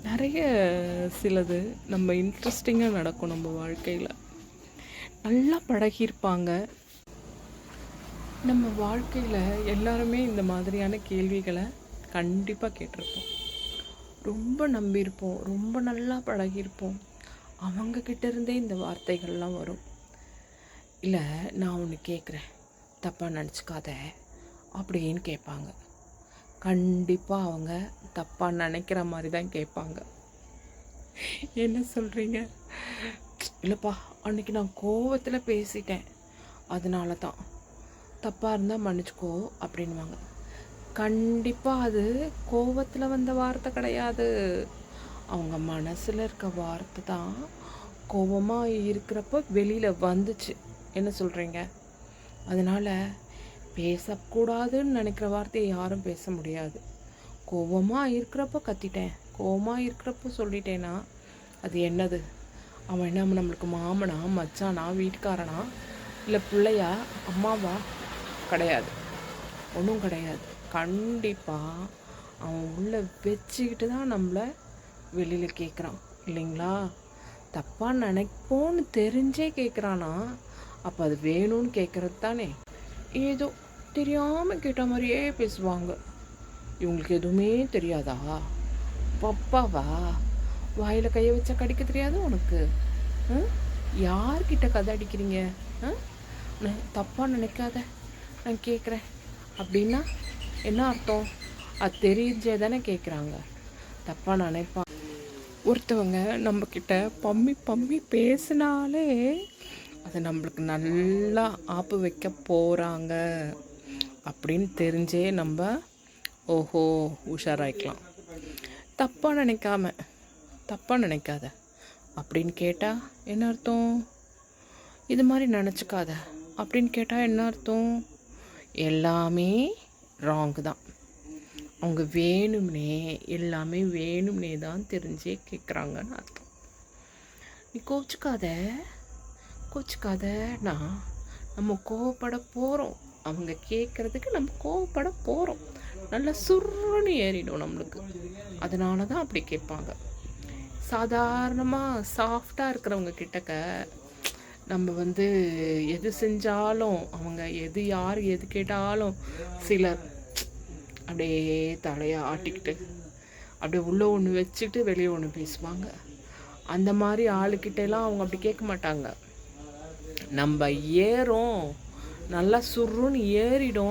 நிறைய சிலது நம்ம இன்ட்ரெஸ்டிங்காக நடக்கும் நம்ம வாழ்க்கையில். நல்லா பழகியிருப்பாங்க. நம்ம வாழ்க்கையில் எல்லாருமே இந்த மாதிரியான கேள்விகளை கண்டிப்பாக கேட்டிருப்போம். ரொம்ப நம்பியிருப்போம், ரொம்ப நல்லா பழகியிருப்போம். அவங்கக்கிட்ட இருந்தே இந்த வார்த்தைகள்லாம் வரும். இல்லை, நான் ஒன்று கேட்குறேன், தப்பாக நினச்சிக்காத அப்படின்னு கேட்பாங்க. கண்டிப்பாக அவங்க தப்பாக நினைக்கிற மாதிரி தான் கேட்பாங்க. என்ன சொல்கிறீங்க? இல்லைப்பா, அன்றைக்கி நான் கோவத்தில் பேசிட்டேன், அதனால தான், தப்பாக இருந்தால் மன்னிச்சிக்கோ அப்படின்வாங்க. கண்டிப்பாக அது கோவத்தில் வந்த வார்த்தை கிடையாது, அவங்க மனசில் இருக்க வார்த்தை தான் கோபமாக இருக்கிறப்ப வெளியில் வந்துச்சு. என்ன சொல்கிறீங்க? அதனால் பேசக்கூடாதுன்னு நினைக்கிற வார்த்தையை யாரும் பேச முடியாது. கோபமாக இருக்கிறப்ப கத்திட்டேன், கோபமாக இருக்கிறப்ப சொல்லிட்டேன்னா அது என்னது? அவன் என்ன நம்மளுக்கு மாமனா, மச்சானா, வீட்டுக்காரனா, இல்லை பிள்ளையா, அம்மாவா? கிடையாது, ஒன்றும் கிடையாது. கண்டிப்பாக அவன் உள்ளே வச்சுக்கிட்டு தான் நம்மளை வெளியில் கேட்குறான், இல்லைங்களா? தப்பாக நினைப்போன்னு தெரிஞ்சே கேட்குறானா, அப்போ அது வேணும்னு கேட்குறது தானே. ஏதோ தெரியாமல் கேட்ட மாதிரியே பேசுவாங்க. இவங்களுக்கு எதுவுமே தெரியாதா? பப்பாவா? வாயில் கையை வச்சா கடிக்க தெரியாது உனக்கு? யார்கிட்ட கதை அடிக்கிறீங்க? தப்பாக நினைக்காத, நான் கேட்குறேன் அப்படின்னா என்ன அர்த்தம்? அது தெரிஞ்சே தானே கேட்குறாங்க. தப்பாக நினைப்பாங்க. ஒருத்தவங்க நம்மக்கிட்ட பம்மி பம்மி பேசினாலே அது நம்மளுக்கு நல்லா ஆப்பு வைக்க போகிறாங்க அப்படின்னு தெரிஞ்சே நம்ம ஓஹோ உஷாராயிக்கலாம். தப்பாக நினைக்காத அப்படின்னு கேட்டால் என்ன அர்த்தம்? இது மாதிரி நினச்சிக்காத அப்படின்னு கேட்டால் என்ன அர்த்தம்? எல்லாமே ராங்கு தான். அவங்க எல்லாமே வேணும்னே தான் தெரிஞ்சே கேட்குறாங்கன்னு அர்த்தம். நீ கோச்சிக்காதனா நம்ம கோவப்பட போகிறோம். அவங்க கேட்குறதுக்கு நம்ம கோவப்பட போகிறோம். நல்லா சுருன்னு ஏறிடும் நம்மளுக்கு. அதனால தான் அப்படி கேட்பாங்க. சாதாரணமாக சாஃப்டாக இருக்கிறவங்க கிட்டக்க நம்ம எது செஞ்சாலும், அவங்க யார் எது கேட்டாலும் சிலர் அப்படியே தலையை ஆட்டிக்கிட்டு அப்படியே உள்ளே ஒன்று வச்சுட்டு வெளியே ஒன்று பேசுவாங்க. அந்த மாதிரி ஆளுக்கிட்டெல்லாம் அவங்க அப்படி கேட்க மாட்டாங்க. நம்ம ஏறும், நல்லா சுருன்னு ஏறிடும்.